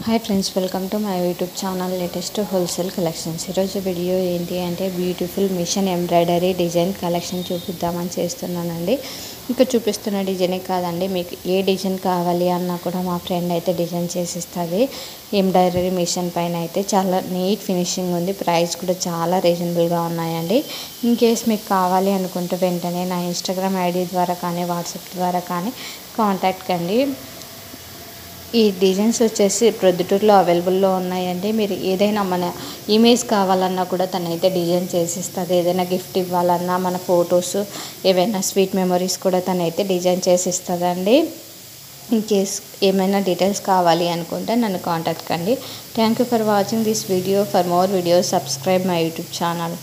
Hi friends, welcome to my YouTube channel latest wholesale collections. ఈరోజు video ఏంటి అంటే beautiful machine embroidery design collection చూపిద్దామని చేస్తున్నానండి. ఇంకా చూపిస్తున్న డిజైనే కాదండి, మీకు ఏ డిజైన్ కావాలి అన్నా కూడా మా ఫ్రెండ్ అయితే డిజైన్ చేసిస్తుంది. ఎంబ్రాయిడరీ మిషన్ పైన అయితే చాలా నీట్ ఫినిషింగ్ ఉంది. ప్రైస్ కూడా చాలా రీజనబుల్గా ఉన్నాయండి. ఇన్ కేస్ మీకు కావాలి అనుకుంటే వెంటనే నా ఇన్స్టాగ్రామ్ ఐడి ద్వారా కానీ వాట్సాప్ ద్వారా కానీ కాంటాక్ట్ కండి. ఈ డిజైన్స్ వచ్చేసి ప్రొద్దుటూరులో అవైలబుల్లో ఉన్నాయండి. మీరు ఏదైనా మన ఇమేజ్ కావాలన్నా కూడా తనైతే డిజైన్ చేసిస్తుంది. ఏదైనా గిఫ్ట్ ఇవ్వాలన్నా మన ఫొటోస్ ఏవైనా స్వీట్ మెమరీస్ కూడా తనైతే డిజైన్ చేసిస్తుందండి. ఇన్ కేస్ ఏమైనా డీటెయిల్స్ కావాలి అనుకుంటే నన్ను కాంటాక్ట్ కండి. Thank you for watching this video. For more videos subscribe my YouTube channel.